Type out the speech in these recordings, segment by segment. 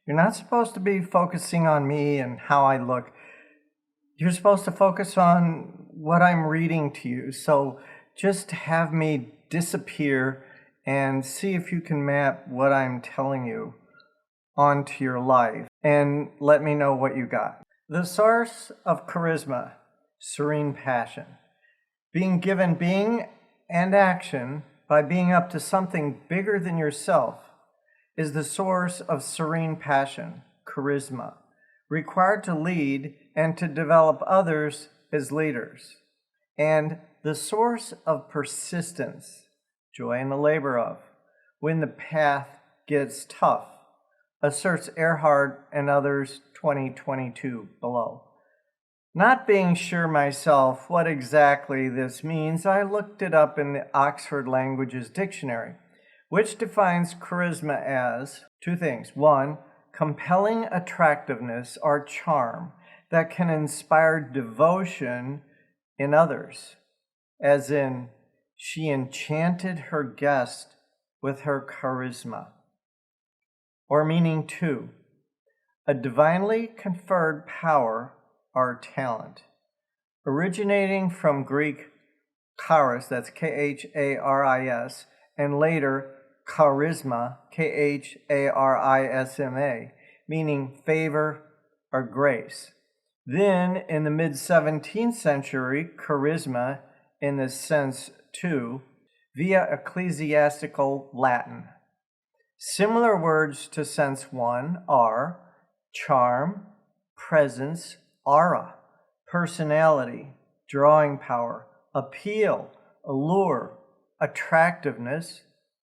You're not supposed to be focusing on me and how I look. You're supposed to focus on what I'm reading to you. So just have me disappear and see if you can map what I'm telling you onto your life and let me know what you got. The source of charisma, serene passion. Being given being and action by being up to something bigger than yourself is the source of serene passion, charisma, required to lead and to develop others as leaders. And the source of persistence, joy in the labor of, when the path gets tough, asserts Earhart and others 2022 below. Not being sure myself what exactly this means, I looked it up in the Oxford Languages Dictionary, which defines charisma as two things. One, compelling attractiveness or charm that can inspire devotion in others, as in, she enchanted her guest with her charisma. Or meaning two, a divinely conferred power or talent, originating from Greek charis, that's K-H-A-R-I-S, and later charisma, K-H-A-R-I-S-M-A, meaning favor or grace. Then, in the mid-17th century, charisma, in the sense too, via ecclesiastical Latin. Similar words to sense one are charm, presence, aura, personality, drawing power, appeal, allure, attractiveness,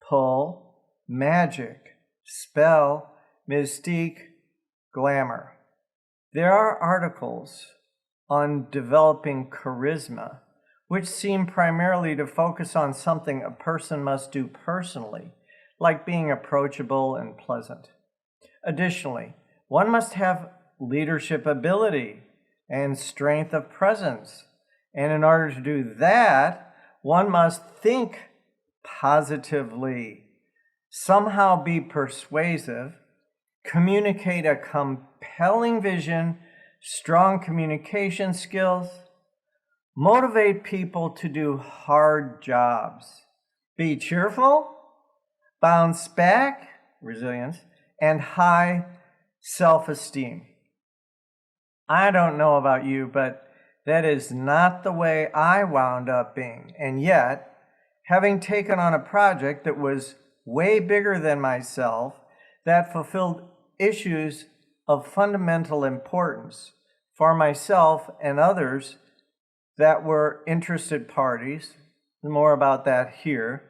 pull, magic, spell, mystique, glamour. There are articles on developing charisma which seem primarily to focus on something a person must do personally, like being approachable and pleasant. Additionally, one must have leadership ability and strength of presence. And in order to do that, one must think positively, somehow be persuasive, communicate a compelling vision, strong communication skills, motivate people to do hard jobs, be cheerful, bounce back, resilience, and high self-esteem. I don't know about you, but that is not the way I wound up being. And yet, having taken on a project that was way bigger than myself, that fulfilled issues of fundamental importance for myself and others that were interested parties, more about that here,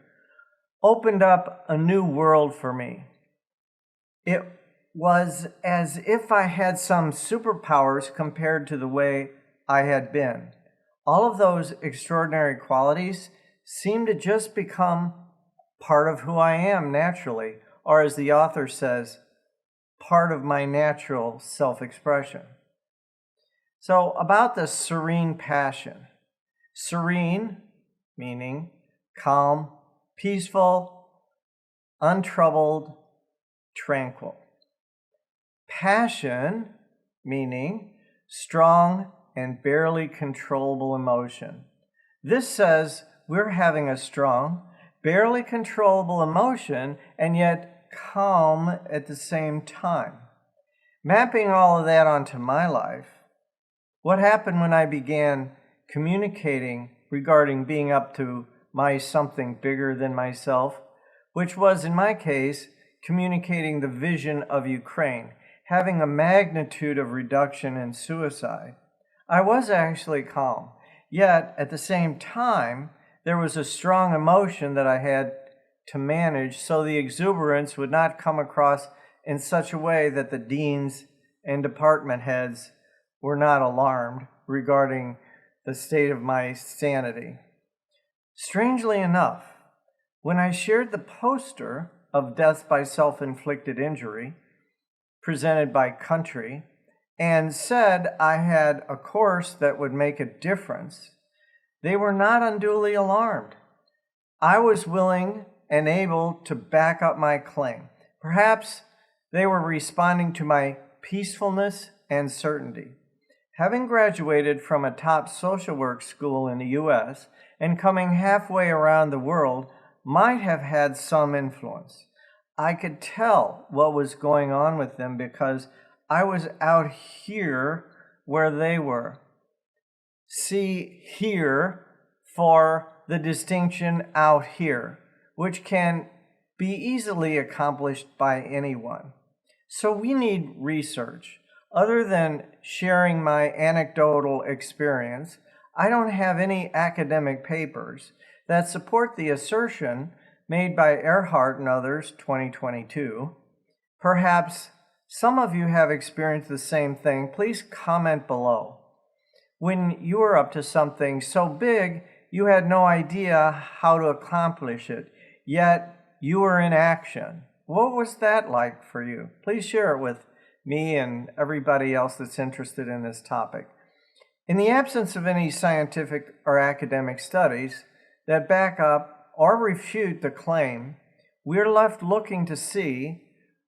opened up a new world for me. It was as if I had some superpowers compared to the way I had been. All of those extraordinary qualities seemed to just become part of who I am naturally, or as the author says, part of my natural self-expression. So about the serene passion. Serene, meaning calm, peaceful, untroubled, tranquil. Passion, meaning strong and barely controllable emotion. This says we're having a strong, barely controllable emotion and yet calm at the same time. Mapping all of that onto my life, what happened when I began communicating regarding being up to my something bigger than myself, which was, in my case, communicating the vision of Ukraine, having a magnitude of reduction in suicide. I was actually calm, yet at the same time, there was a strong emotion that I had to manage so the exuberance would not come across in such a way that the deans and department heads were not alarmed regarding the state of my sanity. Strangely enough, when I shared the poster of death by self-inflicted injury presented by Country and said I had a course that would make a difference, they were not unduly alarmed. I was willing and able to back up my claim. Perhaps They were responding to my peacefulness and certainty. Having graduated from a top social work school in the U.S. and coming halfway around the world might have had some influence. I could tell what was going on with them because I was out here where they were. See here for the distinction out here, which can be easily accomplished by anyone. So we need research. Other than sharing my anecdotal experience, I don't have any academic papers that support the assertion made by Earhart and others, 2022. Perhaps some of you have experienced the same thing. Please comment below. When you were up to something so big, you had no idea how to accomplish it, yet you were in action. What was that like for you? Please share it with me and everybody else that's interested in this topic. In the absence of any scientific or academic studies that back up or refute the claim, we're left looking to see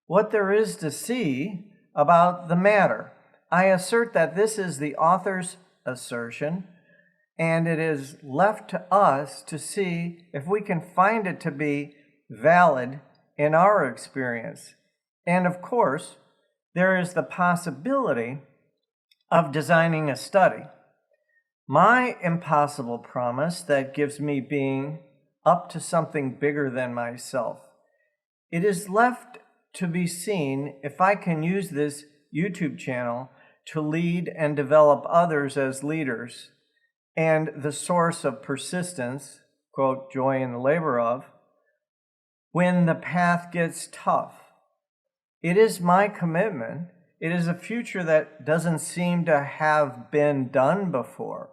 what there is to see about the matter. I assert that this is the author's assertion, and it is left to us to see if we can find it to be valid in our experience. And of course, there is the possibility of designing a study. My impossible promise that gives me being up to something bigger than myself. It is left to be seen if I can use this YouTube channel to lead and develop others as leaders and the source of persistence, quote, joy in the labor of, when the path gets tough. It is my commitment. It is a future that doesn't seem to have been done before.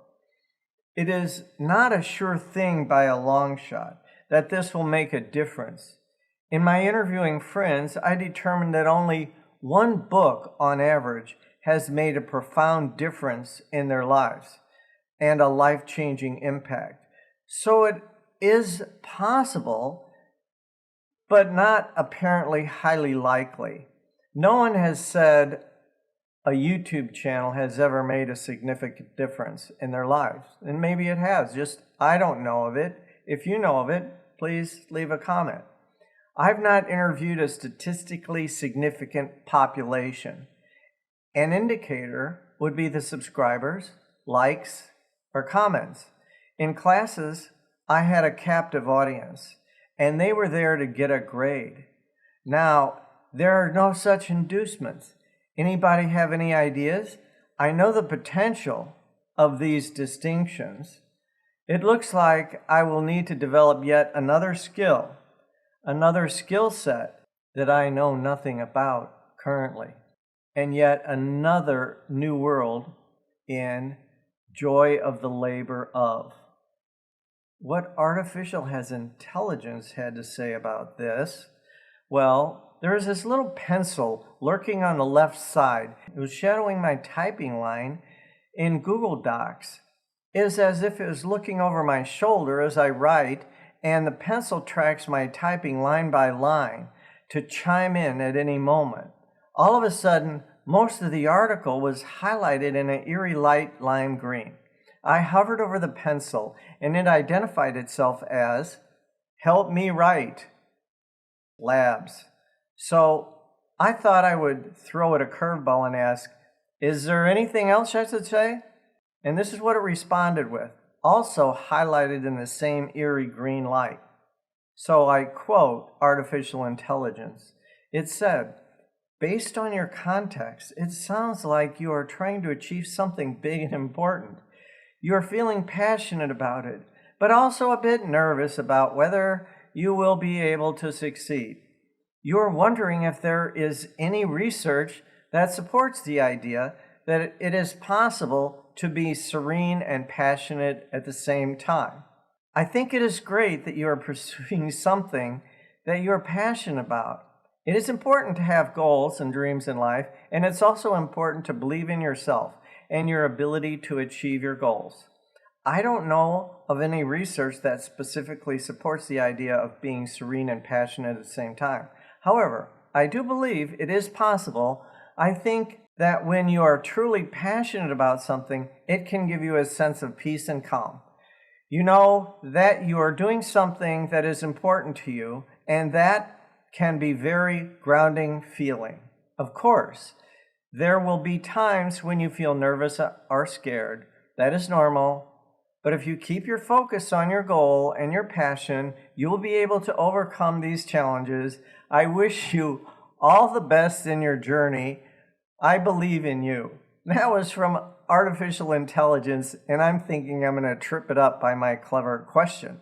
It is not a sure thing by a long shot that this will make a difference. In my interviewing friends, I determined that only one book on average has made a profound difference in their lives and a life-changing impact. So it is possible, but not apparently highly likely. No one has said a YouTube channel has ever made a significant difference in their lives. And maybe it has, just I don't know of it. If you know of it, please leave a comment. I've not interviewed a statistically significant population. An indicator would be the subscribers, likes, or comments. In classes, I had a captive audience, and they were there to get a grade. Now, there are no such inducements. Anybody have any ideas? I know the potential of these distinctions. It looks like I will need to develop yet another skill set that I know nothing about currently, and yet another new world in joy of the labor of. What artificial has intelligence had to say about this? Well, there is this little pencil lurking on the left side. It was shadowing my typing line in Google Docs. It is as if it was looking over my shoulder as I write, and the pencil tracks my typing line by line to chime in at any moment. All of a sudden, most of the article was highlighted in an eerie light lime green. I hovered over the pencil, and it identified itself as "Help Me Write Labs." So I thought I would throw it a curveball and ask, is there anything else I should say? And this is what it responded with, also highlighted in the same eerie green light. So I quote artificial intelligence. It said, "Based on your context, it sounds like you are trying to achieve something big and important. You are feeling passionate about it, but also a bit nervous about whether you will be able to succeed. You are wondering if there is any research that supports the idea that it is possible to be serene and passionate at the same time. I think it is great that you are pursuing something that you are passionate about. It is important to have goals and dreams in life, and it's also important to believe in yourself and your ability to achieve your goals. I don't know of any research that specifically supports the idea of being serene and passionate at the same time. However, I do believe it is possible. I think that when you are truly passionate about something, it can give you a sense of peace and calm. You know that you are doing something that is important to you, and that can be very grounding feeling. Of course, there will be times when you feel nervous or scared. That is normal. But if you keep your focus on your goal and your passion, you will be able to overcome these challenges. I wish you all the best in your journey. I believe in you. That was from artificial intelligence, and I'm thinking I'm going to trip it up by my clever question.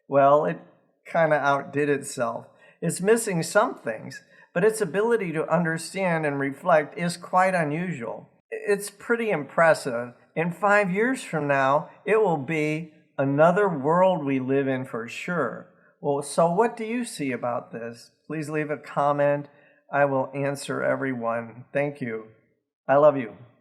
Well, it kind of outdid itself. It's missing some things, but its ability to understand and reflect is quite unusual. It's pretty impressive. In 5 years from now, it will be another world we live in for sure. Well, so what do you see about this? Please leave a comment. I will answer everyone. Thank you. I love you.